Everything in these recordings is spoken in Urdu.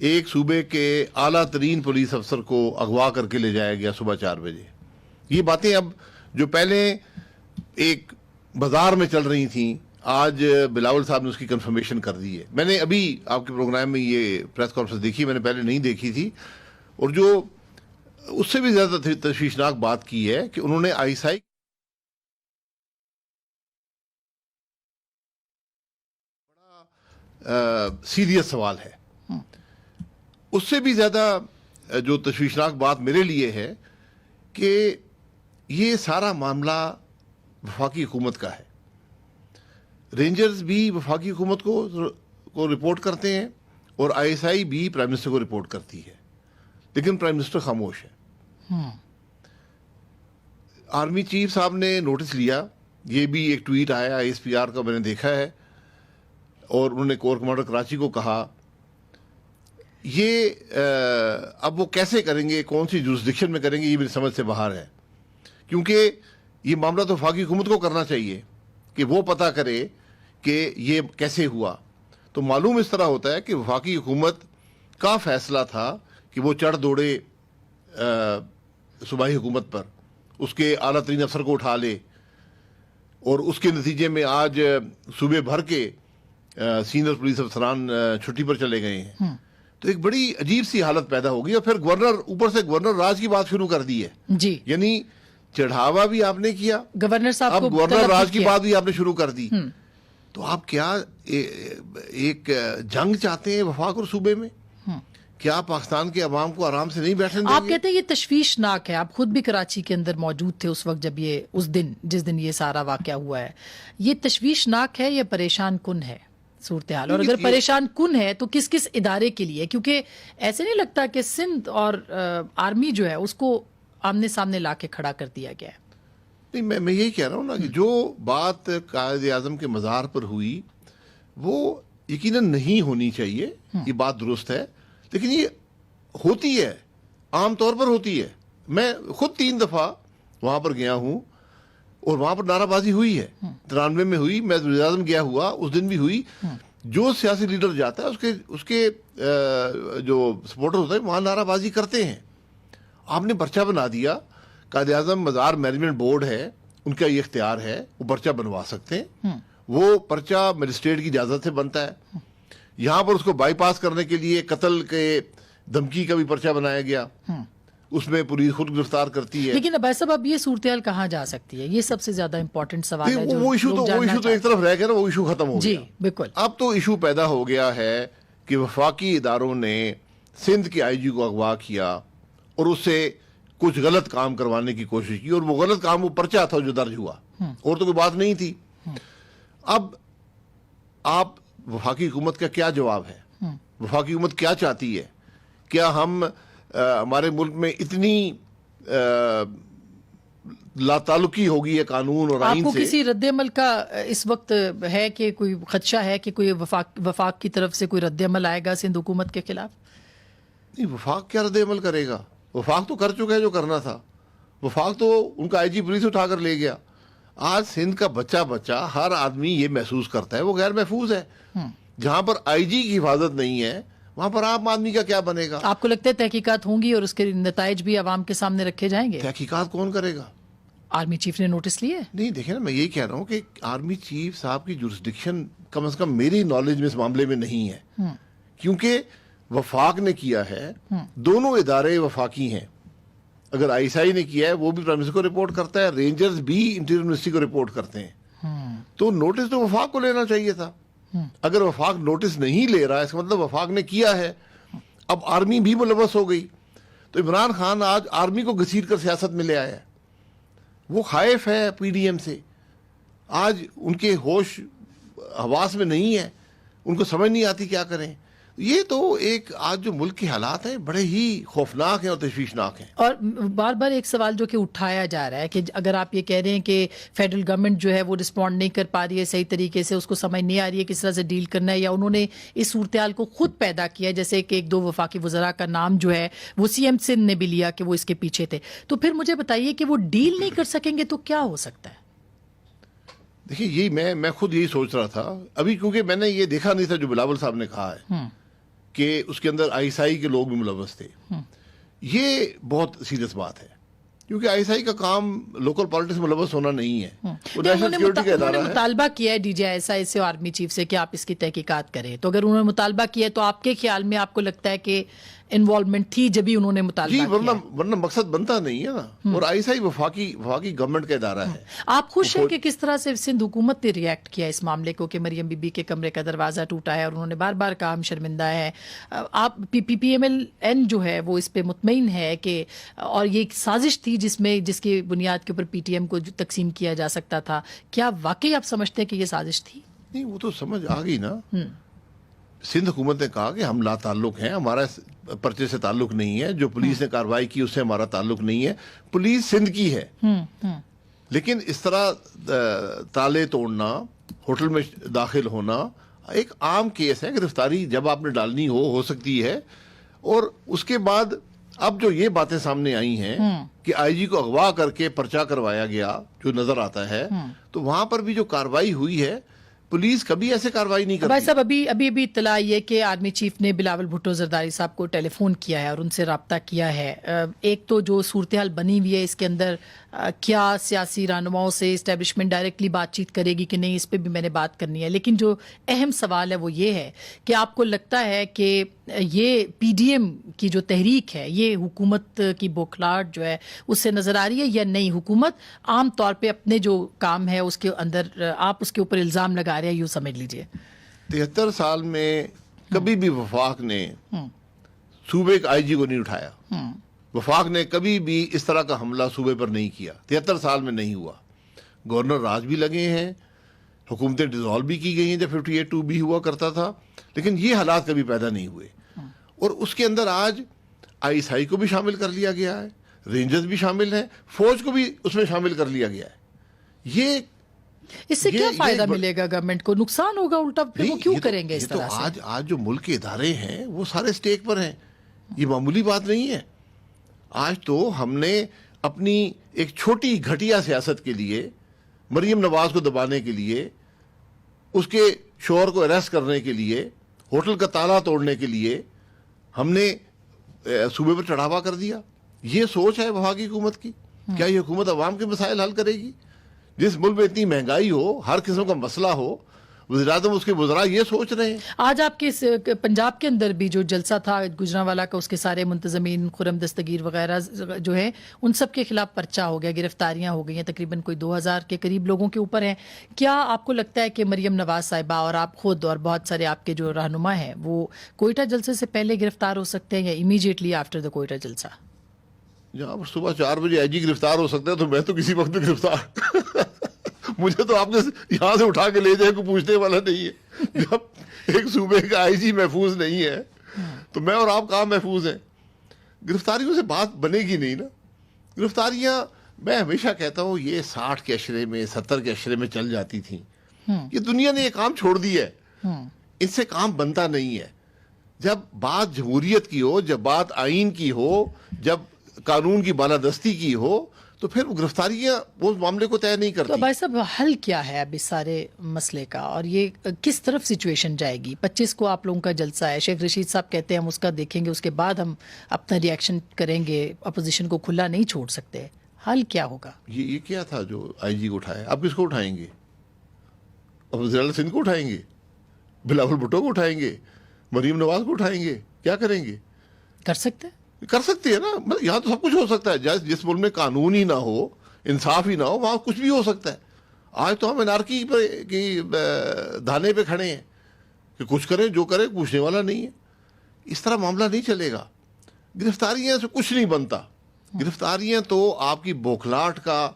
ایک صوبے کے اعلیٰ ترین پولیس افسر کو اغوا کر کے لے جایا گیا صبح 4 بجے. یہ باتیں اب جو پہلے ایک بازار میں چل رہی تھیں, آج بلاول صاحب نے اس کی کنفرمیشن کر دی ہے. میں نے ابھی آپ کے پروگرام میں یہ پریس کانفرنس دیکھی, میں نے پہلے نہیں دیکھی تھی, اور جو اس سے بھی زیادہ تشویشناک بات کی ہے کہ انہوں نے آئی ایس آئی بڑا سیریس سوال ہے. اس سے بھی زیادہ جو تشویشناک بات میرے لیے ہے کہ یہ سارا معاملہ وفاقی حکومت کا ہے. رینجرز بھی وفاقی حکومت کو رپورٹ کرتے ہیں, اور آئی ایس آئی بھی پرائم منسٹر کو رپورٹ کرتی ہے, لیکن پرائم منسٹر خاموش ہے. آرمی چیف صاحب نے نوٹس لیا, یہ بھی ایک ٹویٹ آیا آئی ایس پی آر کا, میں نے دیکھا ہے, اور انہوں نے کور کمانڈر کراچی کو کہا یہ اب وہ کیسے کریں گے, کون سی جورسڈکشن میں کریں گے, یہ میری سمجھ سے باہر ہے. کیونکہ یہ معاملہ تو وفاقی حکومت کو کرنا چاہیے کہ وہ پتہ کرے کہ یہ کیسے ہوا. تو معلوم اس طرح ہوتا ہے کہ وفاقی حکومت کا فیصلہ تھا کہ وہ چڑھ دوڑے صوبائی حکومت پر, اس کے اعلیٰ ترین افسر کو اٹھا لے, اور اس کے نتیجے میں آج صوبے بھر کے سینئر پولیس افسران چھٹی پر چلے گئے ہیں. تو ایک بڑی عجیب سی حالت پیدا ہوگی, اور پھر گورنر اوپر سے گورنر راج کی بات شروع کر دی ہے. جی, یعنی چڑھاوا بھی آپ نے کیا, گورنر صاحب اب کو گورنر راج کی بات بھی آپ نے شروع کر دی. تو آپ کیا ایک جنگ چاہتے ہیں وفاق اور صوبے میں؟ کیا پاکستان کے عوام کو آرام سے نہیں بیٹھنے دیں گے؟ آپ کہتے ہیں یہ تشویشناک ہے. آپ خود بھی کراچی کے اندر موجود تھے اس وقت جب جس دن یہ سارا واقعہ ہوا ہے. یہ تشویشناک ہے یا پریشان کن ہے صورتحال؟ اور اگر پریشان کن ہے تو کس کس ادارے کے لیے؟ کیونکہ ایسے نہیں لگتا کہ سندھ اور آرمی جو ہے اس کو آمنے سامنے لا کے کھڑا کر دیا گیا ہے. نہیں, میں یہی کہہ رہا ہوں نا کہ جو بات قائد اعظم کے مزار پر ہوئی وہ یقیناً نہیں ہونی چاہیے, یہ بات درست ہے, لیکن یہ ہوتی ہے, عام طور پر ہوتی ہے. میں خود 3 دفعہ وہاں پر گیا ہوں, اور وہاں پر نعرہ بازی ہوئی ہے. 93 میں ہوئی, میں وزیر اعظم گیا ہوا, اس دن بھی ہوئی. جو سیاسی لیڈر جاتا ہے اس کے جو سپورٹر ہوتا ہے وہاں نعرہ بازی کرتے ہیں. آپ نے پرچہ بنا دیا, قائد اعظم مزار مینجمنٹ بورڈ ہے, ان کا یہ اختیار ہے, وہ پرچہ بنوا سکتے ہیں. وہ پرچہ مجسٹریٹ کی اجازت سے بنتا ہے. یہاں پر اس کو بائی پاس کرنے کے لیے قتل کے دھمکی کا بھی پرچہ بنایا گیا, اس میں پولیس خود گرفتار کرتی ہے. لیکن عباس صاحب اب یہ صورتحال کہاں جا سکتی ہے؟ یہ سب سے زیادہ امپورٹنٹ سوال ہے. وہ ایشو تو ایک طرف رہ گیا نا, وہ ایشو ختم ہو گیا. جی بالکل. اب تو ایشو پیدا ہو گیا ہے کہ وفاقی اداروں نے سندھ کے آئی جی کو اغوا کیا اور اس سے کچھ غلط کام کروانے کی کوشش کی, اور وہ غلط کام وہ پرچہ تھا جو درج ہوا, اور تو کوئی بات نہیں تھی. اب آپ وفاقی حکومت کا کیا جواب ہے؟ وفاقی حکومت کیا چاہتی ہے؟ کیا ہم ہمارے ملک میں اتنی لا تعلقی ہوگی ہے قانون اور آئین سے؟ آپ کو کسی رد عمل کا اس وقت ہے کہ کوئی خدشہ ہے کہ کوئی وفاق کی طرف سے کوئی رد عمل آئے گا سندھ حکومت کے خلاف؟ نہیں, وفاق کیا رد عمل کرے گا؟ وفاق تو کر چکا ہے جو کرنا تھا. وفاق تو ان کا آئی جی پولیس اٹھا کر لے گیا. آج سندھ کا بچہ ہر آدمی یہ محسوس کرتا ہے وہ غیر محفوظ ہے. جہاں پر آئی جی کی حفاظت نہیں ہے وہاں پر عام آدمی کا کیا بنے گا؟ آپ کو لگتا ہے تحقیقات ہوں گی اور اس کے نتائج بھی عوام کے سامنے رکھے جائیں گے؟ تحقیقات کون کرے گا؟ آرمی چیف نے نوٹس لیے؟ نہیں, دیکھیں نا, میں یہی کہہ رہا ہوں کہ آرمی چیف صاحب کی جورسڈکشن کم از کم میری نالج میں اس معاملے میں نہیں ہے, کیونکہ وفاق نے کیا ہے. دونوں ادارے وفاقی ہیں. اگر آئی ایس آئی نے کیا ہے وہ بھی پرائم منسٹر کو رپورٹ کرتا ہے, رینجرز بھی انٹیریئر منسٹری کو رپورٹ کرتے ہیں. تو نوٹس تو وفاق کو لینا چاہیے تھا. اگر وفاق نوٹس نہیں لے رہا ہے اس کا مطلب وفاق نے کیا ہے. اب آرمی بھی ملوث ہو گئی. تو عمران خان آج آرمی کو گھسیٹ کر سیاست میں لے آیا ہے. وہ خائف ہے پی ڈی ایم سے. آج ان کے ہوش حواس میں نہیں ہے, ان کو سمجھ نہیں آتی کیا کریں. یہ تو ایک آج جو ملک کے حالات ہیں بڑے ہی خوفناک ہیں اور تشویشناک ہیں. اور بار بار ایک سوال جو کہ اٹھایا جا رہا ہے کہ اگر آپ یہ کہہ رہے ہیں کہ فیڈرل گورنمنٹ جو ہے وہ رسپونڈ نہیں کر پا رہی ہے صحیح طریقے سے, اس کو سمجھ نہیں آ رہی ہے کس طرح سے ڈیل کرنا ہے, یا انہوں نے اس صورتحال کو خود پیدا کیا, جیسے کہ 1-2 وفاقی وزراء کا نام جو ہے وہ سی ایم سندھ نے بھی لیا کہ وہ اس کے پیچھے تھے, تو پھر مجھے بتائیے کہ وہ ڈیل نہیں کر سکیں گے تو کیا ہو سکتا ہے؟ دیکھیے, یہی میں خود یہی سوچ رہا تھا ابھی, کیونکہ میں نے یہ دیکھا نہیں تھا جو بلاول صاحب نے کہا ہے کہ اس کے اندر ISI کے لوگ بھی ملوث تھے. یہ بہت سیریس بات ہے کیونکہ ISI کا کام لوکل پالیٹکس میں ملوث ہونا نہیں ہے. وہ نیشنل سیکورٹی کا ادارہ ہے. مطالبہ کیا ہے DGI سے اور آرمی چیف سے کہ آپ اس کی تحقیقات کریں, تو اگر انہوں نے مطالبہ کیا ہے تو آپ کے خیال میں آپ کو لگتا ہے کہ انوالومنٹ تھی جبھی انہوں نے مطالبہ کیا؟ ورنہ مقصد بنتا نہیں ہے نا. اور ISI وفاقی گورنمنٹ کا ادارہ ہے. آپ خوش ہیں کہ کس طرح سے سندھ حکومت نے ریئیکٹ کیا اس معاملے کو کہ مریم بی بی کے کمرے کا دروازہ ٹوٹا ہے اور انہوں نے بار بار کہا ہم شرمندہ ہے. آپ PMLN جو ہے وہ اس پہ مطمئن ہے کہ اور یہ ایک سازش تھی جس کی بنیاد کے اوپر PTM کو تقسیم کیا جا سکتا تھا, کیا واقعی آپ سمجھتے ہیں کہ یہ سازش تھی؟ نہیں, وہ تو سمجھ آ گئی نا. سندھ حکومت نے کہا کہ ہم لا تعلق ہیں, ہمارا پرچے سے تعلق نہیں ہے, جو پولیس نے کارروائی کی اس سے ہمارا تعلق نہیں ہے, پولیس سندھ کی ہے. لیکن اس طرح تالے توڑنا, ہوٹل میں داخل ہونا ایک عام کیس ہے. گرفتاری جب آپ نے ڈالنی ہو سکتی ہے. اور اس کے بعد اب جو یہ باتیں سامنے آئی ہیں کہ IG کو اغوا کر کے پرچہ کروایا گیا جو نظر آتا ہے, تو وہاں پر بھی جو کارروائی ہوئی ہے, پولیس کبھی ایسے کارروائی نہیں کرتی. بھائی صاحب ابھی اطلاع یہ کہ آرمی چیف نے بلاول بھٹو زرداری صاحب کو ٹیلی فون کیا ہے اور ان سے رابطہ کیا ہے. ایک تو جو صورتحال بنی ہوئی ہے اس کے اندر کیا سیاسی رہنماؤں سے اسٹیبلشمنٹ ڈائریکٹلی بات چیت کرے گی کہ نہیں, اس پہ بھی میں نے بات کرنی ہے. لیکن جو اہم سوال ہے وہ یہ ہے کہ آپ کو لگتا ہے کہ یہ PDM کی جو تحریک ہے یہ حکومت کی بوکھلاہٹ جو ہے اس سے نظر آ رہی ہے یا نہیں؟ حکومت عام طور پہ اپنے جو کام ہے اس کے اندر آپ اس کے اوپر الزام لگا رہے ہیں, یوں سمجھ لیجئے. 73 سال میں کبھی بھی وفاق نے صوبے کا IG کو نہیں اٹھایا. وفاق نے کبھی بھی اس طرح کا حملہ صوبے پر نہیں کیا. 73 سال میں نہیں ہوا. گورنر راج بھی لگے ہیں, حکومتیں ڈیزالو بھی کی گئی ہیں جب 58-2 بھی ہوا کرتا تھا, لیکن یہ حالات کبھی پیدا نہیں ہوئے. اور اس کے اندر آج ISI کو بھی شامل کر لیا گیا ہے, رینجرز بھی شامل ہیں, فوج کو بھی اس میں شامل کر لیا گیا ہے. اس سے کیا فائدہ ملے گا گورنمنٹ کو؟ نقصان ہوگا الٹا. پھر وہ کیوں کریں گے اس طرح سے؟ آج جو ملک کے ادارے ہیں وہ سارے سٹیک پر ہیں. یہ معمولی بات نہیں ہے. آج تو ہم نے اپنی ایک چھوٹی گھٹیا سیاست کے لیے, مریم نواز کو دبانے کے لیے, اس کے شوہر کو اریسٹ کرنے کے لیے, ہوٹل کا تالا توڑنے کے لیے ہم نے صوبے پر چڑھاوا کر دیا. یہ سوچ ہے وفاقی حکومت کی. کیا یہ حکومت عوام کے مسائل حل کرے گی؟ جس ملک میں اتنی مہنگائی ہو, ہر قسم کا مسئلہ ہو, وزیراعظم اس کے وزراء یہ سوچ رہے ہیں. آج آپ کے پنجاب کے اندر بھی جو جلسہ تھا گجرانوالہ کا, اس کے سارے منتظمین خرم دستگیر وغیرہ جو ہیں ان سب کے خلاف پرچہ ہو گیا, گرفتاریاں ہو گئی ہیں, تقریباً کوئی 2000 کے قریب لوگوں کے اوپر ہیں. کیا آپ کو لگتا ہے کہ مریم نواز صاحبہ اور آپ خود اور بہت سارے آپ کے جو رہنما ہیں وہ کوئٹہ جلسے سے پہلے گرفتار ہو سکتے ہیں یا امیڈیٹلی آفٹر دا کوئٹہ جلسہ؟ جہاں پر صبح 4 بجے IG گرفتار ہو سکتا ہے تو میں تو کسی وقت گرفتار مجھے تو آپ نے یہاں سے اٹھا کے لے جائے کوئی پوچھنے والا نہیں ہے. جب ایک صوبے کا IG محفوظ نہیں ہے تو میں اور آپ کہاں محفوظ ہیں؟ گرفتاریوں سے بات بنے گی نہیں نا. گرفتاریاں میں ہمیشہ کہتا ہوں یہ 60 کے عشرے میں 70 کے عشرے میں چل جاتی تھیں. یہ دنیا نے یہ کام چھوڑ دیا ہے. اس سے کام بنتا نہیں ہے. جب بات جمہوریت کی ہو, جب بات آئین کی ہو, جب قانون کی بالادستی کی ہو, تو پھر وہ گرفتاریاں اس معاملے کو طے نہیں کرتی. تو بھائی صاحب حل کیا ہے اب اس سارے مسئلے کا, اور یہ کس طرف سچویشن جائے گی؟ 25 کو آپ لوگوں کا جلسہ ہے, شیخ رشید صاحب کہتے ہیں ہم اس کا دیکھیں گے, اس کے بعد ہم اپنا ریئیکشن کریں گے, اپوزیشن کو کھلا نہیں چھوڑ سکتے. حل کیا ہوگا؟ یہ کیا تھا جو IG کو اٹھایا؟ آپ کس کو اٹھائیں گے؟ اب وزیر سندھ کو اٹھائیں گے, بلاول بھٹو کو اٹھائیں گے, مریم نواز کو اٹھائیں گے؟ کیا کریں گے؟ کر سکتے ہیں نا. مطلب یہاں تو سب کچھ ہو سکتا ہے. جس ملک میں قانون ہی نہ ہو, انصاف ہی نہ ہو, وہاں کچھ بھی ہو سکتا ہے. آج تو ہم انارکی کی دھانے پہ کھڑے ہیں کہ کچھ کریں, جو کریں, پوچھنے والا نہیں ہے. اس طرح معاملہ نہیں چلے گا. گرفتاریاں سے کچھ نہیں بنتا. گرفتاریاں تو آپ کی بوکھلاہٹ کا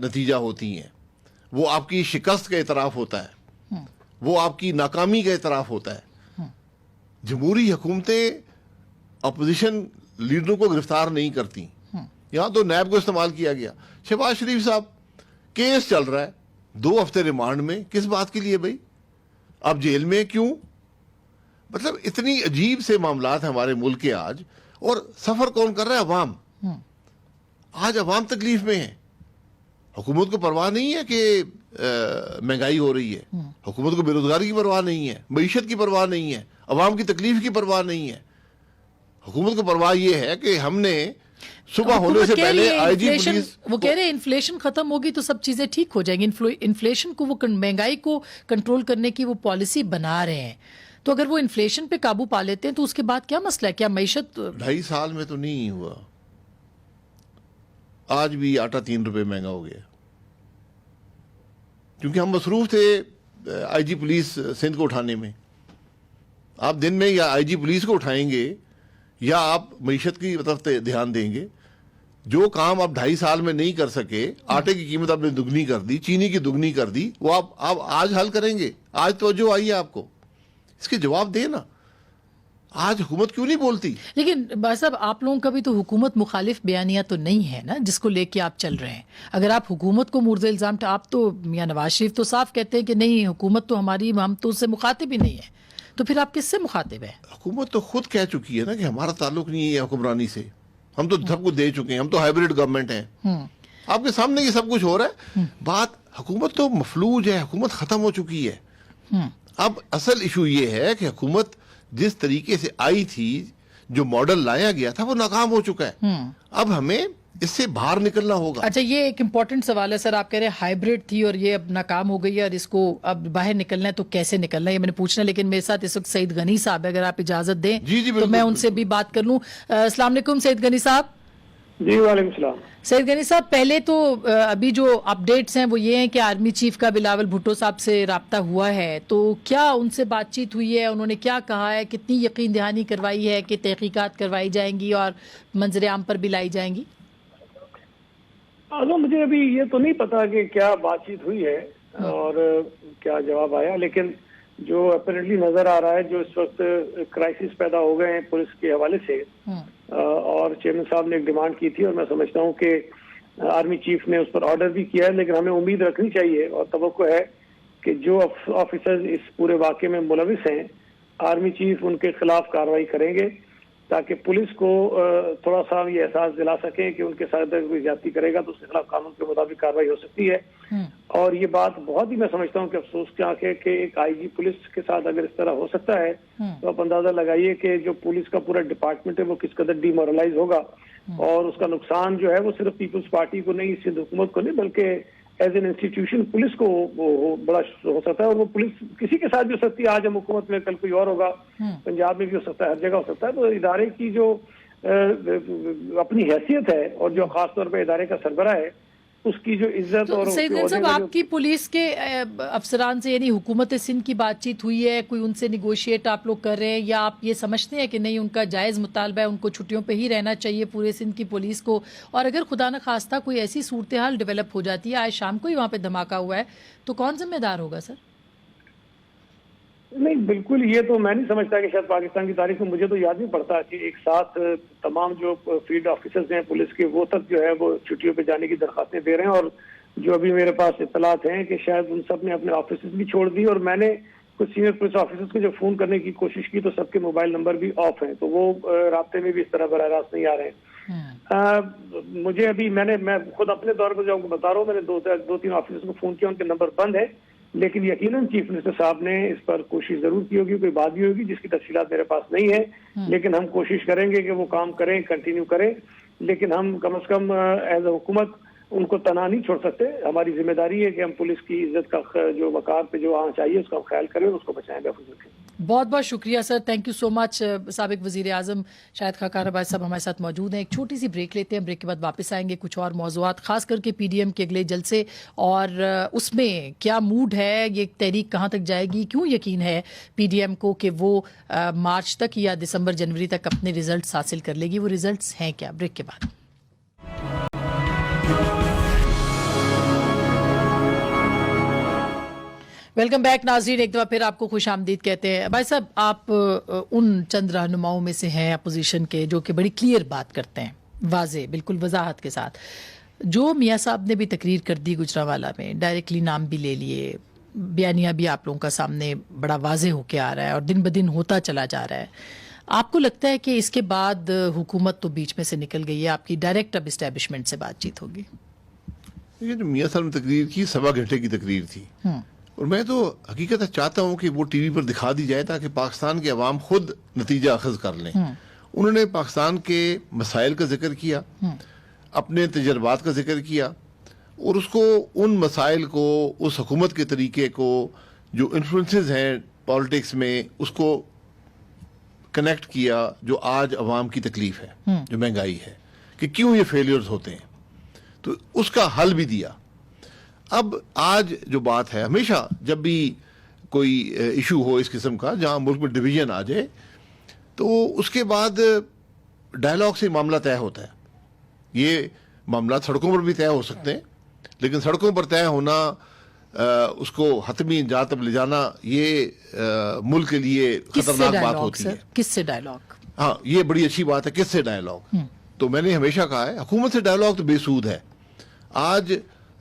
نتیجہ ہوتی ہیں. وہ آپ کی شکست کا اعتراف ہوتا ہے, وہ آپ کی ناکامی کا اعتراف ہوتا ہے. جمہوری حکومتیں اپوزیشن لیڈروں کو گرفتار نہیں کرتی. یہاں تو نیب کو استعمال کیا گیا. شہباز شریف صاحب کیس چل رہا ہے, 2 ہفتے ریمانڈ میں, کس بات کے لیے بھائی؟ اب جیل میں کیوں؟ مطلب اتنی عجیب سے معاملات ہیں ہمارے ملک کے آج. اور سفر کون کر رہا ہے؟ عوام. آج عوام تکلیف میں ہے. حکومت کو پرواہ نہیں ہے کہ مہنگائی ہو رہی ہے, حکومت کو بے روزگاری کی پرواہ نہیں ہے, معیشت کی پرواہ نہیں ہے. عوام کی تکلیف کی پرواہ نہیں ہے. حکومت کو پرواہ یہ ہے کہ ہم نے صبح ہونے سے پہلے آئی جی پولیس وہ کہہ رہے ہیں انفلیشن ختم ہوگی تو سب چیزیں ٹھیک ہو جائیں گی. انفلیشن کو وہ مہنگائی کو کنٹرول کرنے کی وہ پالیسی بنا رہے ہیں, تو اگر وہ انفلیشن پہ قابو پا لیتے ہیں تو اس کے بعد کیا مسئلہ ہے؟ کیا معیشت 2.5 سال میں تو نہیں ہوا, آج بھی آٹا 3 روپے مہنگا ہو گیا, کیونکہ ہم مصروف تھے آئی جی پولیس سندھ کو اٹھانے میں. آپ دن میں یا آئی جی پولیس کو اٹھائیں گے یا آپ معیشت کی طرف دھیان دیں گے. جو کام آپ 2.5 سال میں نہیں کر سکے, آٹے کی قیمت آپ نے دگنی کر دی, چینی کی دگنی کر دی, وہ آپ آج حل کریں گے. آج توجہ آئی ہے آپ کو, اس کے جواب دیں نا. آج حکومت کیوں نہیں بولتی؟ لیکن بھائی صاحب آپ لوگوں کا بھی تو حکومت مخالف بیانیہ تو نہیں ہے نا جس کو لے کے آپ چل رہے ہیں. اگر آپ حکومت کو مورد الزام, آپ تو میاں نواز شریف تو صاف کہتے ہیں کہ نہیں حکومت تو ہماری, ہم تو اس سے مخاطب ہی نہیں ہے, تو پھر آپ کس سے مخاطب ہیں؟ حکومت تو خود کہہ چکی ہے نا کہ ہمارا تعلق نہیں ہے حکمرانی سے, ہم تو سب کو دے چکے ہیں, ہم تو ہائیبریڈ گورنمنٹ ہیں. آپ کے سامنے یہ سب کچھ ہو رہا ہے. بات حکومت تو مفلوج ہے, حکومت ختم ہو چکی ہے. اب اصل ایشو یہ ہے کہ حکومت جس طریقے سے آئی تھی, جو ماڈل لایا گیا تھا, وہ ناکام ہو چکا ہے. اب ہمیں اس سے باہر نکلنا ہوگا. اچھا, یہ ایک امپورٹنٹ سوال ہے سر. آپ کہہ رہے ہیں ہائیبریڈ تھی اور یہ اب ناکام ہو گئی ہے اور اس کو اب باہر نکلنا ہے, تو کیسے نکلنا ہے یہ میں نے پوچھنا. لیکن میرے ساتھ اس وقت سعید غنی صاحب ہے, اگر آپ اجازت دیں تو میں ان سے بھی بات کر لوں. السلام علیکم سعید غنی صاحب. جی وعلیکم السلام. سعید غنی صاحب, پہلے تو ابھی جو اپڈیٹس ہیں وہ یہ ہیں کہ آرمی چیف کا بلاول بھٹو صاحب سے رابطہ ہوا ہے, تو کیا ان سے بات چیت ہوئی ہے؟ انہوں نے کیا کہا ہے؟ کتنی یقین دہانی کروائی ہے کہ تحقیقات کروائی جائیں گی اور منظر عام پر بھی لائی جائیں گی؟ مجھے ابھی یہ تو نہیں پتا کہ کیا بات چیت ہوئی ہے اور کیا جواب آیا, لیکن جو اپیرنٹلی نظر آ رہا ہے, جو اس وقت کرائسس پیدا ہو گئے ہیں پولیس کے حوالے سے, اور چیئرمین صاحب نے ایک ڈیمانڈ کی تھی اور میں سمجھتا ہوں کہ آرمی چیف نے اس پر آرڈر بھی کیا ہے, لیکن ہمیں امید رکھنی چاہیے اور توقع ہے کہ جو آفیسرز اس پورے واقعے میں ملوث ہیں, آرمی چیف ان کے خلاف کارروائی کریں گے تاکہ پولیس کو تھوڑا سا یہ احساس دلا سکیں کہ ان کے ساتھ اگر کوئی زیادتی کرے گا تو اس کے خلاف قانون کے مطابق کارروائی ہو سکتی ہے. اور یہ بات بہت ہی میں سمجھتا ہوں کہ افسوس کی آنکھ ہے کہ ایک آئی جی پولیس کے ساتھ اگر اس طرح ہو سکتا ہے تو آپ اندازہ لگائیے کہ جو پولیس کا پورا ڈپارٹمنٹ ہے وہ کس قدر ڈی مورلائز ہوگا, اور اس کا نقصان جو ہے وہ صرف پیپلز پارٹی کو نہیں, سندھ حکومت کو نہیں, بلکہ ایز این انسٹیٹیوشن پولیس کو بڑا ہو سکتا ہے. اور وہ پولیس کسی کے ساتھ بھی ہو سکتی ہے, آج ہم حکومت میں, کل کوئی اور ہوگا, پنجاب میں بھی ہو سکتا ہے, ہر جگہ ہو سکتا ہے. تو ادارے کی جو اپنی حیثیت ہے اور جو خاص طور پہ ادارے کا سربراہ ہے اس کی جو عزت اور سعید صاحب, آپ کی پولیس کے افسران سے یعنی حکومت سندھ کی بات چیت ہوئی ہے؟ کوئی ان سے نیگوشیٹ آپ لوگ کر رہے ہیں, یا آپ یہ سمجھتے ہیں کہ نہیں ان کا جائز مطالبہ ہے, ان کو چھٹیوں پہ ہی رہنا چاہیے پورے سندھ کی پولیس کو, اور اگر خدا نخواستہ کوئی ایسی صورتحال ڈیولپ ہو جاتی ہے, آج شام کو ہی وہاں پہ دھماکہ ہوا ہے, تو کون ذمہ دار ہوگا سر؟ نہیں بالکل, یہ تو میں نہیں سمجھتا کہ شاید پاکستان کی تاریخ میں مجھے تو یاد نہیں پڑتا کہ ایک ساتھ تمام جو فیلڈ آفیسرز ہیں پولیس کے وہ تک جو ہے وہ چھٹیوں پہ جانے کی درخواستیں دے رہے ہیں. اور جو ابھی میرے پاس اطلاعات ہیں کہ شاید ان سب نے اپنے آفیسز بھی چھوڑ دی, اور میں نے کچھ سینئر پولیس آفیسرز کو جب فون کرنے کی کوشش کی تو سب کے موبائل نمبر بھی آف ہیں, تو وہ رابطے میں بھی اس طرح براہ راست نہیں آ رہے ہیں. مجھے ابھی میں خود اپنے طور پر جو آپ کو بتا رہا ہوں, میں نے 2-3 آفیسرز کو فون کیا, ان کے نمبر بند ہے, لیکن یقیناً چیف منسٹر صاحب نے اس پر کوشش ضرور کی ہوگی, کوئی بات بھی ہوگی جس کی تفصیلات میرے پاس نہیں ہے, لیکن ہم کوشش کریں گے کہ وہ کام کریں, کنٹینیو کریں. لیکن ہم کم از کم ایز اے حکومت ان کو تنہا نہیں چھوڑ سکتے. ہماری ذمہ داری ہے کہ ہم پولیس کی عزت کا جو وقار پہ جو آنا چاہیے اس کا خیال کریں اور اس کو بچائیں. بہت بہت شکریہ سر, تھینک یو سو مچ. سابق وزیر اعظم شاہد خاقان عباس صاحب ہمارے ساتھ موجود ہیں. ایک چھوٹی سی بریک لیتے ہیں, بریک کے بعد واپس آئیں گے. کچھ اور موضوعات, خاص کر کے پی ڈی ایم کے اگلے جلسے اور اس میں کیا موڈ ہے, یہ تحریک کہاں تک جائے گی, کیوں یقین ہے پی ڈی ایم کو کہ وہ مارچ تک یا دسمبر جنوری تک اپنے ریزلٹس حاصل کر لے گی, وہ ریزلٹس ہیں کیا. بریک کے بعد. ویلکم بیک ناظرین, ایک دفعہ پھر آپ کو خوش آمدید کہتے ہیں. بھائی صاحب, آپ ان چند رہنماؤں میں سے ہیں اپوزیشن کے جو کہ بڑی کلیئر بات کرتے ہیں, واضح, بالکل وضاحت کے ساتھ. جو میاں صاحب نے بھی تقریر کر دی گجرانوالہ میں, ڈائریکٹلی نام بھی لے لیے, بیانیہ بھی آپ لوگوں کا سامنے بڑا واضح ہو کے آ رہا ہے اور دن بدن ہوتا چلا جا رہا ہے. آپ کو لگتا ہے کہ اس کے بعد حکومت تو بیچ میں سے نکل گئی ہے, آپ کی ڈائریکٹ اب اسٹیبلشمنٹ سے بات چیت ہوگی؟ یہ جو میاں صاحب نے تقریر کی 1.25 گھنٹے کی تقریر تھی, اور میں تو حقیقت چاہتا ہوں کہ وہ ٹی وی پر دکھا دی جائے تاکہ پاکستان کے عوام خود نتیجہ اخذ کر لیں. انہوں نے پاکستان کے مسائل کا ذکر کیا, اپنے تجربات کا ذکر کیا, اور اس کو ان مسائل کو, اس حکومت کے طریقے کو, جو انفلوئنسز ہیں پالیٹکس میں, اس کو کنیکٹ کیا جو آج عوام کی تکلیف ہے, جو مہنگائی ہے, کہ کیوں یہ فیلیئرز ہوتے ہیں, تو اس کا حل بھی دیا. اب آج جو بات ہے, ہمیشہ جب بھی کوئی ایشو ہو اس قسم کا جہاں ملک میں ڈویژن آ جائے تو اس کے بعد ڈائلاگ سے معاملہ طے ہوتا ہے. یہ معاملات سڑکوں پر بھی طے ہو سکتے ہیں, لیکن سڑکوں پر طے ہونا, اس کو حتمی انجام تک لے جانا, یہ ملک کے لیے خطرناک بات ہوتی ہے. کس سے ڈائلاگ؟ ہاں, یہ بڑی اچھی بات ہے, کس سے ڈائلاگ. تو میں نے ہمیشہ کہا ہے حکومت سے ڈائلاگ تو بے سود ہے. آج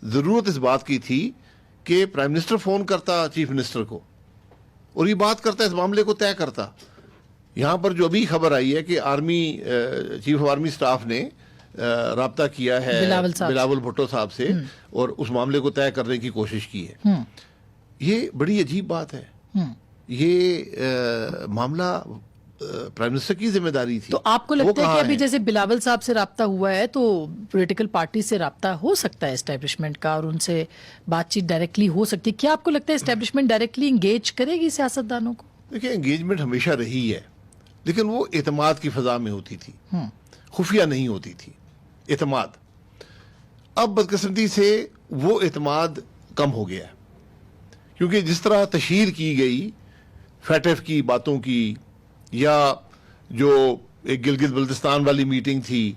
ضرورت اس بات کی تھی کہ پرائم منسٹر فون کرتا چیف منسٹر کو اور یہ بات کرتا, اس معاملے کو طے کرتا. یہاں پر جو ابھی خبر آئی ہے کہ army chief of army staff نے رابطہ کیا ہے بلاول بھٹو صاحب سے اور اس معاملے کو طے کرنے کی کوشش کی ہے. یہ بڑی عجیب بات ہے. یہ معاملہ پرائم منسٹر کی ذمہ داری تھی. تو آپ کو لگتا ہے کہ ابھی جیسے بلاول صاحب سے رابطہ ہوا ہے تو پولیٹیکل پارٹی سے رابطہ ہو سکتا ہے اسٹیبلشمنٹ کا اور ان سے بات چیت ڈائریکٹلی ہو سکتی ہے؟ کیا آپ کو لگتا ہے اسٹیبلشمنٹ ڈائریکٹلی انگیج کرے گی سیاستدانوں کو؟ دیکھیں, انگیجمنٹ ہمیشہ رہی ہے, لیکن وہ اعتماد کی فضا میں ہوتی تھی, خفیہ نہیں ہوتی تھی اعتماد. اب بدقسمتی سے وہ اعتماد کم ہو گیا ہے, کیونکہ جس طرح تشہیر کی گئی فیٹف کی باتوں کی, یا جو ایک گلگت بلتستان والی میٹنگ تھی,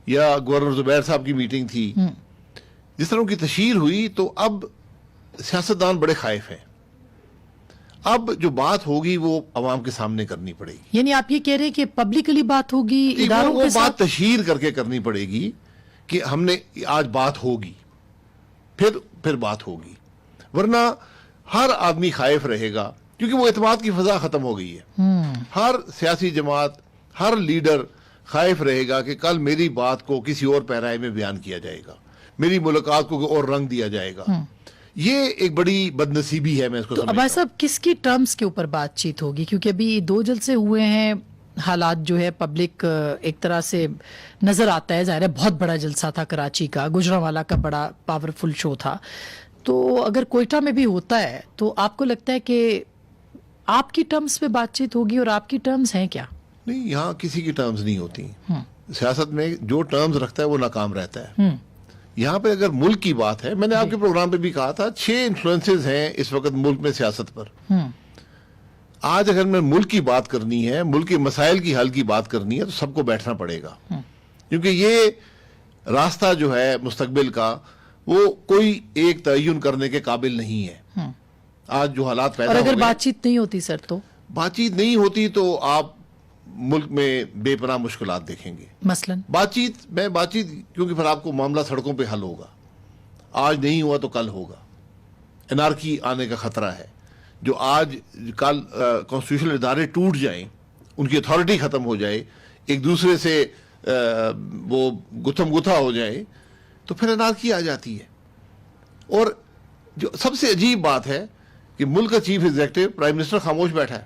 یا گورنر زبیر صاحب کی میٹنگ تھی, جس طرح کی تشہیر ہوئی, تو اب سیاستدان بڑے خائف ہیں. اب جو بات ہوگی وہ عوام کے سامنے کرنی پڑے گی. یعنی آپ یہ کہہ رہے ہیں کہ پبلکلی بات ہوگی, اداروں کے ساتھ بات تشہیر کر کے کرنی پڑے گی کہ ہم نے آج بات ہوگی, پھر بات ہوگی, ورنہ ہر آدمی خائف رہے گا, کیونکہ وہ اعتماد کی فضا ختم ہو گئی ہے. ہر سیاسی جماعت, ہر لیڈر خائف رہے گا کہ کل میری بات کو کسی اور پیرائے میں بیان کیا جائے گا, میری ملاقات کو اور رنگ دیا جائے گا. یہ ایک بڑی بدنصیبی ہے. میں اس کو تو عباس صاحب کس کی ٹرمز کے اوپر بات چیت ہوگی؟ کیونکہ ابھی 2 جلسے ہوئے ہیں, حالات جو ہے پبلک ایک طرح سے نظر آتا ہے, ظاہر ہے بہت بڑا جلسہ تھا کراچی کا, گجرانوالہ کا بڑا پاورفل شو تھا. تو اگر کوئٹہ میں بھی ہوتا ہے تو آپ کو لگتا ہے کہ آپ کی ٹرمز پہ بات چیت ہوگی, اور آپ کی ٹرمز ہیں کیا؟ نہیں, یہاں کسی کی ٹرمز نہیں ہوتی. سیاست میں جو ٹرمز رکھتا ہے وہ ناکام رہتا ہے. یہاں پہ اگر ملک کی بات ہے, میں نے آپ کے پروگرام پہ بھی کہا تھا 6 انفلوئنسز ہیں اس وقت ملک میں سیاست پر. آج اگر میں ملک کی بات کرنی ہے, ملک کے مسائل کی حل کی بات کرنی ہے, تو سب کو بیٹھنا پڑے گا, کیونکہ یہ راستہ جو ہے مستقبل کا وہ کوئی ایک تعین کرنے کے قابل نہیں ہے. آج جو حالات پیدا ہو گئے, اور اگر بات چیت نہیں ہوتی سر, تو بات چیت نہیں ہوتی تو آپ ملک میں بے پناہ مشکلات دیکھیں گے. مثلاً بات چیت کیونکہ پھر آپ کو معاملہ سڑکوں پہ حل ہوگا. آج نہیں ہوا تو کل ہوگا. انارکی آنے کا خطرہ ہے. جو آج کل کانسٹیٹیوشنل ادارے ٹوٹ جائیں, ان کی اتھارٹی ختم ہو جائے, ایک دوسرے سے وہ گتھم گتھا ہو جائے, تو پھر انارکی آ جاتی ہے. اور جو سب سے عجیب بات ہے کہ ملک کا چیف ایگزیکٹو پرائم منسٹر خاموش بیٹھا ہے,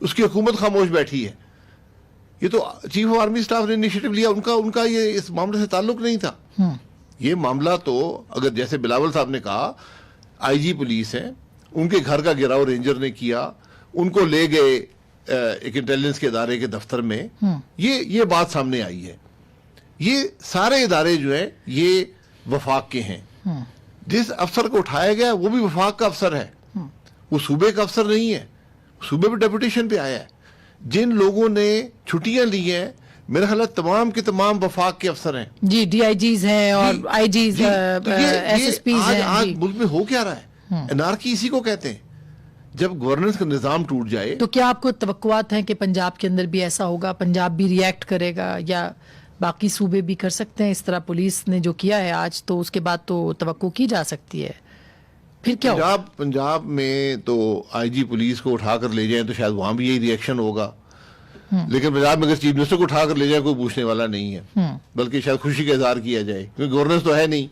اس کی حکومت خاموش بیٹھی ہے. یہ تو چیف آف آرمی سٹاف نے انیشیٹو لیا, ان کا یہ اس معاملے سے تعلق نہیں تھا. یہ معاملہ تو اگر جیسے بلاول صاحب نے کہا, آئی جی پولیس ہے, ان کے گھر کا گھیراؤ رینجر نے کیا, ان کو لے گئے ایک انٹیلیجنس کے ادارے کے دفتر میں, یہ بات سامنے آئی ہے. یہ سارے ادارے جو ہیں یہ وفاق کے ہیں. جس افسر کو اٹھایا گیا وہ بھی وفاق کا افسر ہے, وہ صوبے کا افسر نہیں ہے, صوبے پہ ڈیپوٹیشن پہ آیا ہے. جن لوگوں نے چھٹیاں لی ہیں, میرا خیال ہے تمام کے تمام وفاق کے افسر ہیں. جی, ڈی آئی جیز ہیں اور آئی جیز, ایس ایس پیز ہیں. آج ملک میں ہو کیا رہا ہے؟ انارکی اسی کو کہتے ہیں. جب گورننس کا نظام ٹوٹ جائے, تو کیا آپ کو توقعات ہیں کہ پنجاب کے اندر بھی ایسا ہوگا, پنجاب بھی ریئیکٹ کرے گا, یا باقی صوبے بھی کر سکتے ہیں اس طرح پولیس نے جو کیا ہے آج, تو اس کے بعد تو توقع کی جا سکتی ہے؟ پھر کیا پنجاب میں تو آئی جی پولیس کو اٹھا کر لے جائیں تو شاید وہاں بھی یہی ری ایکشن ہوگا. لیکن پنجاب میں اگر چیف منسٹر کو اٹھا کر لے جائے کوئی پوچھنے والا نہیں ہے, بلکہ شاید خوشی کا اظہار کیا جائے, کیونکہ گورننس تو ہے نہیں.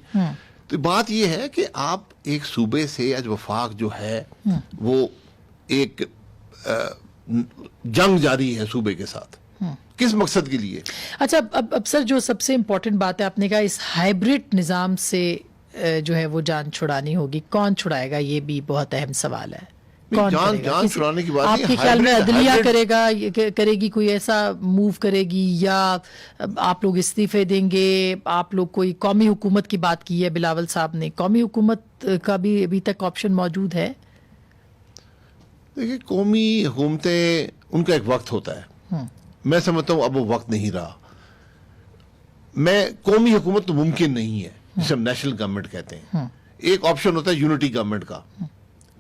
تو بات یہ ہے کہ آپ ایک صوبے سے آج وفاق جو ہے وہ ایک جنگ جاری ہے صوبے کے ساتھ، کس مقصد کے لیے؟ اچھا اب سر جو سب سے امپورٹنٹ بات ہے، آپ نے کہا اس ہائبرڈ نظام سے جو ہے وہ جان چھڑانی ہوگی، کون چھڑائے گا؟ یہ بھی بہت اہم سوال ہے. کون کرے گا؟ جان چھڑانے کی بات آپ نہیں، کے خیال میں عدلیہ ہائبرڈ کرے گی کوئی ایسا موو کرے گی، یا آپ لوگ استعفے دیں گے؟ آپ لوگ کوئی قومی حکومت کی بات کی ہے بلاول صاحب نے، قومی حکومت کا بھی ابھی تک آپشن موجود ہے؟ دیکھیے قومی حکومتیں ان کا ایک وقت ہوتا ہے، میں سمجھتا ہوں اب وہ وقت نہیں رہا. قومی حکومت تو ممکن نہیں ہے جسے ہم نیشنل گورنمنٹ کہتے ہیں. ایک آپشن ہوتا ہے یونٹی گورنمنٹ کا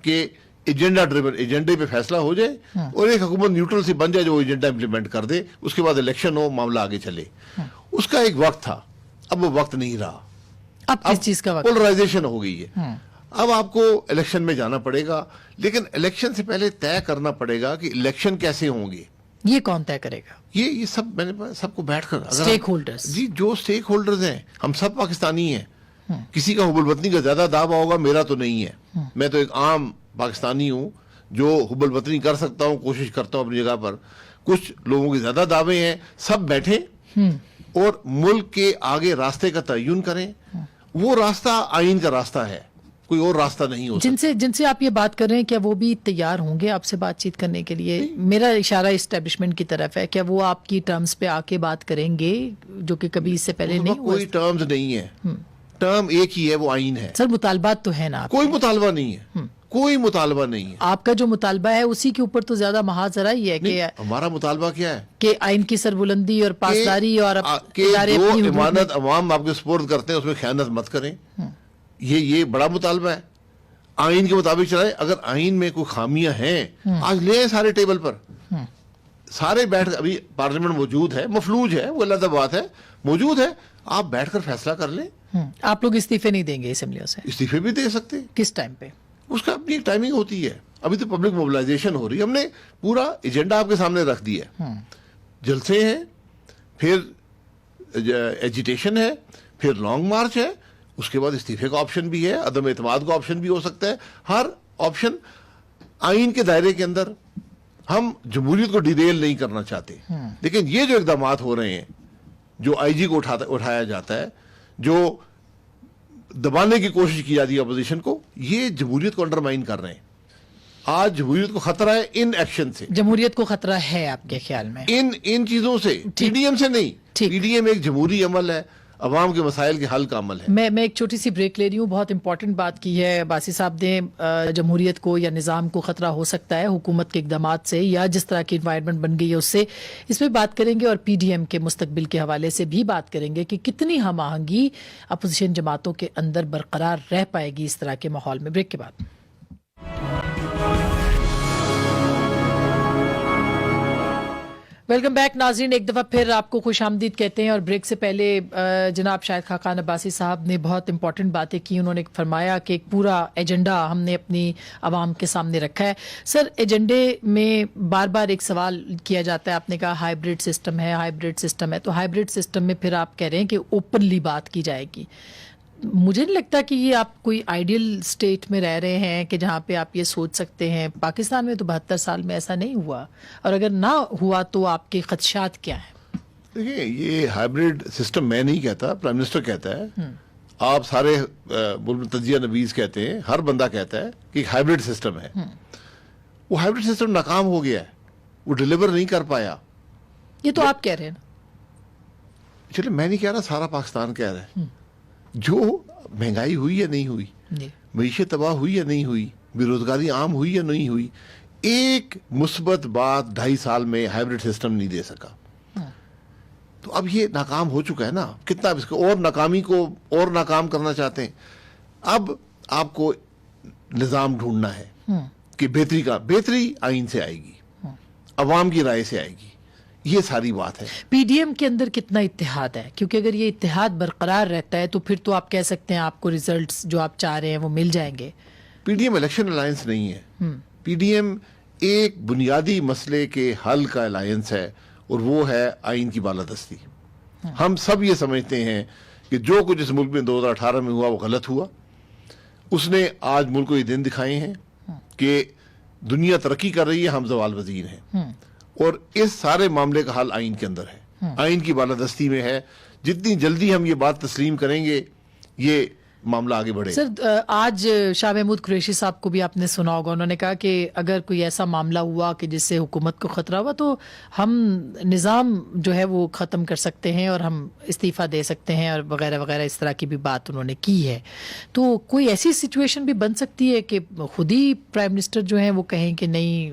کہ ایجنڈا ڈریون، ایجنڈے پہ فیصلہ ہو جائے اور ایک حکومت نیوٹرل سی بن جائے جو ایجنڈا امپلیمنٹ کر دے، اس کے بعد الیکشن ہو، معاملہ آگے چلے. اس کا ایک وقت تھا، اب وہ وقت نہیں رہا. اب کس چیز کا وقت؟ پولرائزیشن ہو گئی ہے. اب آپ کو الیکشن میں جانا پڑے گا، لیکن الیکشن سے پہلے طے کرنا پڑے گا کہ الیکشن کیسے ہوں گے. یہ کون طے کرے گا؟ یہ سب میں نے سب کو بیٹھ کر اسٹیک ہولڈرز. جی جو اسٹیک ہولڈرز ہیں، ہم سب پاکستانی ہیں. کسی کا حب الوطنی کا زیادہ دعویٰ ہوگا، میرا تو نہیں ہے. میں تو ایک عام پاکستانی ہوں جو حب الوطنی کر سکتا ہوں، کوشش کرتا ہوں اپنی جگہ پر. کچھ لوگوں کے زیادہ دعوے ہیں، سب بیٹھیں اور ملک کے آگے راستے کا تعین کریں. وہ راستہ آئین کا راستہ ہے، کوئی اور راستہ نہیں ہو سکتا. جن سے آپ یہ بات کر رہے ہیں، کیا وہ بھی تیار ہوں گے آپ سے بات چیت کرنے کے لیے؟ میرا اشارہ اسٹیبلشمنٹ کی طرف ہے. کیا وہ آپ کی ٹرمز پہ آ کے بات کریں گے، جو کہ کبھی اس سے پہلے نہیں ہوا؟ کوئی ٹرمز نہیں ہے، ٹرم ایک ہی ہے، وہ آئین ہے. سر مطالبات تو ہے نا؟ کوئی مطالبہ نہیں ہے، کوئی مطالبہ نہیں ہے. آپ کا جو مطالبہ ہے اسی کے اوپر تو زیادہ محاذ رہا ہے کہ ہمارا مطالبہ کیا ہے کہ آئین کی سربلندی اور پاسداری اور ادارے جو اپنی حدود میں- امانت عوام آپ کے سپورٹ کرتے ہیں اس میں خیانت مت کریں. یہ بڑا مطالبہ ہے. آئین کے مطابق چلائے. اگر آئین میں کوئی خامیاں ہیں آج لے آئیں سارے ٹیبل پر، سارے بیٹھ کر. ابھی پارلیمنٹ موجود ہے، مفلوج ہے، وہ علیحدہ بات ہے، موجود ہے. آپ بیٹھ کر فیصلہ کر لیں. آپ لوگ استعفے نہیں دیں گے اسمبلیوں سے؟ استعفے بھی دے سکتے ہیں. کس ٹائم پہ؟ اس کا اپنی ایک ٹائمنگ ہوتی ہے. ابھی تو پبلک موبلائزیشن ہو رہی ہے، ہم نے پورا ایجنڈا آپ کے سامنے رکھ دیا ہے. جلسے ہیں، پھر ایجیٹیشن ہے، پھر لانگ مارچ ہے، اس کے بعد استعفے کا آپشن بھی ہے، عدم اعتماد کا آپشن بھی ہو سکتا ہے. ہر آپشن آئین کے دائرے کے اندر. ہم جمہوریت کو ڈیریل نہیں کرنا چاہتے، لیکن یہ جو اقدامات ہو رہے ہیں، جو آئی جی کو اٹھایا جاتا ہے، جو دبانے کی کوشش کی جاتی ہے اپوزیشن کو، یہ جمہوریت کو انڈرمائن کر رہے ہیں. آج جمہوریت کو خطرہ ہے ان ایکشن سے. جمہوریت کو خطرہ ہے آپ کے خیال میں؟ ان چیزوں سے، پی ڈی ایم سے نہیں. ٹھیک. پی ڈی ایم ایک جمہوری عمل ہے، عوام کے مسائل کے حل کا عمل ہے. میں ایک چھوٹی سی بریک لے رہی ہوں. بہت امپورٹنٹ بات کی ہے باسی صاحب نے. جمہوریت کو یا نظام کو خطرہ ہو سکتا ہے حکومت کے اقدامات سے، یا جس طرح کی انوائرمنٹ بن گئی ہے اس سے. اس پہ بات کریں گے، اور پی ڈی ایم کے مستقبل کے حوالے سے بھی بات کریں گے کہ کتنی ہم آہنگی اپوزیشن جماعتوں کے اندر برقرار رہ پائے گی اس طرح کے ماحول میں. بریک کے بعد ویلکم بیک ناظرین. ایک دفعہ پھر آپ کو خوش آمدید کہتے ہیں. اور بریک سے پہلے جناب شاہد خاقان عباسی صاحب نے بہت امپورٹنٹ باتیں کی. انہوں نے فرمایا کہ ایک پورا ایجنڈا ہم نے اپنی عوام کے سامنے رکھا ہے. سر ایجنڈے میں بار بار ایک سوال کیا جاتا ہے. آپ نے کہا ہائبرڈ سسٹم ہے، ہائبرڈ سسٹم ہے. تو ہائبرڈ سسٹم میں پھر آپ کہہ رہے ہیں کہ اوپنلی بات کی جائے گی. مجھے نہیں لگتا کہ یہ آپ کوئی آئیڈیل سٹیٹ میں رہ رہے ہیں کہ جہاں پہ آپ یہ سوچ سکتے ہیں. پاکستان میں تو 72 سال میں ایسا نہیں ہوا، اور اگر نہ ہوا تو آپ کے خدشات کیا ہیں؟ دیکھیں یہ ہائبرڈ سسٹم میں نہیں کہتا، پرائم منسٹر کہتا ہے. آپ سارے تجزیہ نویس کہتے ہیں، ہر بندہ کہتا ہے کہ ایک ہائبرڈ سسٹم ہے. وہ ہائبرڈ سسٹم ناکام ہو گیا ہے، وہ ڈیلیور نہیں کر پایا. یہ تو آپ کہہ رہے ہیں نا. چلے میں نہیں کہہ رہا، سارا پاکستان کہہ رہا ہے. جو مہنگائی ہوئی یا نہیں ہوئی، معیشت تباہ ہوئی یا نہیں ہوئی، بے روزگاری عام ہوئی یا نہیں ہوئی، ایک مثبت بات 2.5 سال میں ہائبرڈ سسٹم نہیں دے سکا. تو اب یہ ناکام ہو چکا ہے نا. کتنا اس کو اور ناکامی کو اور ناکام کرنا چاہتے ہیں. اب آپ کو نظام ڈھونڈنا ہے کہ بہتری آئین سے آئے گی، عوام کی رائے سے آئے گی. یہ ساری بات ہے. پی ڈی ایم کے اندر کتنا اتحاد ہے؟ کیونکہ اگر یہ اتحاد برقرار رہتا ہے تو پھر تو آپ کہہ سکتے ہیں آپ کو ریزلٹس جو آپ چاہ رہے ہیں وہ مل جائیں گے. P D M election alliance نہیں ہے. پی ڈی ایم ایک بنیادی مسئلے کے حل کا الائنس ہے، اور وہ ہے آئین کی بالادستی. ہم سب یہ سمجھتے ہیں کہ جو کچھ اس ملک میں 2018 میں ہوا وہ غلط ہوا. اس نے آج ملک کو یہ دن دکھائے ہیں کہ دنیا ترقی کر رہی ہے, ہم زوال پذیر ہیں, اور اس سارے معاملے کا حل آئین کے اندر ہے, آئین کی بالادستی میں ہے. جتنی جلدی ہم یہ بات تسلیم کریں گے یہ معاملہ آگے بڑھے. سر آج شاہ محمود قریشی صاحب کو بھی آپ نے سنا ہوگا, انہوں نے کہا کہ اگر کوئی ایسا معاملہ ہوا کہ جس سے حکومت کو خطرہ ہوا تو ہم نظام جو ہے وہ ختم کر سکتے ہیں اور ہم استعفیٰ دے سکتے ہیں اور وغیرہ وغیرہ, اس طرح کی بھی بات انہوں نے کی ہے. تو کوئی ایسی سچویشن بھی بن سکتی ہے کہ خود ہی پرائم منسٹر جو ہیں وہ کہیں کہ نہیں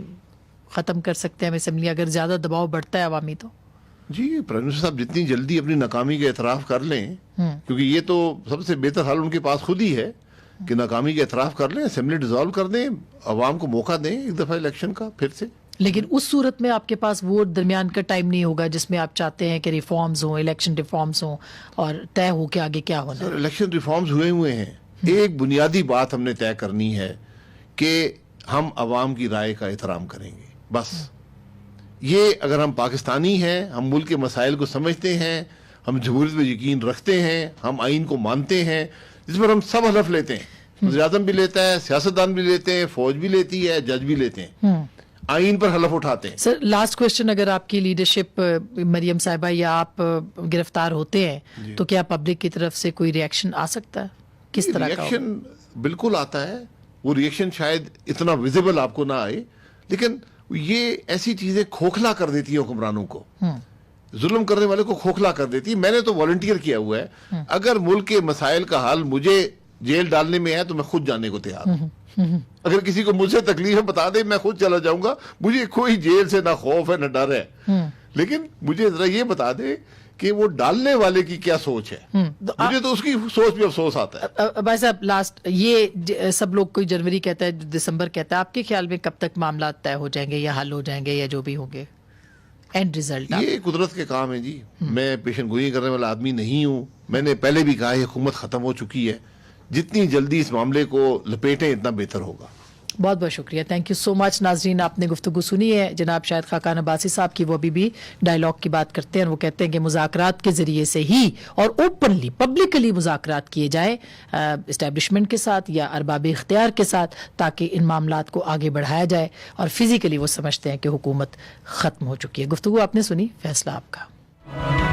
ختم کر سکتے ہیں ہم اسمبلی, اگر زیادہ دباؤ بڑھتا ہے عوامی تو؟ جی پرائم منسٹر صاحب جتنی جلدی اپنی ناکامی کا اعتراف کر لیں, کیونکہ یہ تو سب سے بہتر حل ان کے پاس خود ہی ہے کہ ناکامی کا اعتراف کر لیں, اسمبلی ڈیزالو کر دیں, عوام کو موقع دیں ایک دفعہ الیکشن کا پھر سے. لیکن اس صورت میں آپ کے پاس وہ درمیان کا ٹائم نہیں ہوگا جس میں آپ چاہتے ہیں کہ ریفارمز ہوں, الیکشن ریفارمز ہوں اور طے ہو کہ آگے کیا ہونا ہے. سر الیکشن ریفارمز ہوئے ہیں, ایک بنیادی بات ہم نے طے کرنی ہے کہ ہم عوام کی رائے کا احترام کریں گے بس. یہ اگر ہم پاکستانی ہیں, ہم ملک کے مسائل کو سمجھتے ہیں, ہم جمہوریت میں یقین رکھتے ہیں, ہم آئین کو مانتے ہیں, جس پر ہم سب حلف لیتے ہیں, وزیر اعظم بھی لیتا ہے, سیاستدان بھی لیتے ہیں, فوج بھی لیتی ہے, جج بھی لیتے ہیں, آئین پر حلف اٹھاتے ہیں. سر لاسٹ کوشچن, اگر آپ کی لیڈرشپ مریم صاحبہ یا آپ گرفتار ہوتے ہیں تو کیا پبلک کی طرف سے کوئی ریئیکشن آ سکتا ہے؟ کس طرح کا؟ ریئیکشن بالکل آتا ہے, وہ ریئیکشن شاید اتنا ویزیبل آپ کو نہ آئے, لیکن یہ ایسی چیزیں کھوکھلا کر دیتی ہیں حکمرانوں کو, ظلم کرنے والے کو کھوکھلا کر دیتی ہے. میں نے تو والنٹیئر کیا ہوا ہے, اگر ملک کے مسائل کا حل مجھے جیل ڈالنے میں ہے تو میں خود جانے کو تیار ہوں. اگر کسی کو مجھ سے تکلیف ہے بتا دے, میں خود چلا جاؤں گا, مجھے کوئی جیل سے نہ خوف ہے نہ ڈر ہے, لیکن مجھے ذرا یہ بتا دے کہ وہ ڈالنے والے کی کیا سوچ ہے. مجھے تو اس کی سوچ پہ افسوس آتا ہے. بھائی صاحب لاسٹ, یہ سب لوگ کوئی جنوری کہتا ہے, دسمبر کہتا ہے, آپ کے خیال میں کب تک معاملات طے ہو جائیں گے یا حل ہو جائیں گے یا جو بھی ہوں گے اینڈ ریزلٹ؟ یہ قدرت کے کام ہے جی, میں پیشن گوئی کرنے والا آدمی نہیں ہوں. میں نے پہلے بھی کہا یہ حکومت ختم ہو چکی ہے, جتنی جلدی اس معاملے کو لپیٹیں اتنا بہتر ہوگا. بہت بہت شکریہ, تھینک یو سو مچ. ناظرین آپ نے گفتگو سنی ہے جناب شاہد خاقان عباسی صاحب کی, وہ ابھی بھی ڈائلاگ کی بات کرتے ہیں, اور وہ کہتے ہیں کہ مذاکرات کے ذریعے سے ہی اور اوپنلی پبلکلی مذاکرات کیے جائیں اسٹیبلشمنٹ کے ساتھ یا ارباب اختیار کے ساتھ, تاکہ ان معاملات کو آگے بڑھایا جائے, اور فزیکلی وہ سمجھتے ہیں کہ حکومت ختم ہو چکی ہے. گفتگو آپ نے سنی, فیصلہ آپ کا.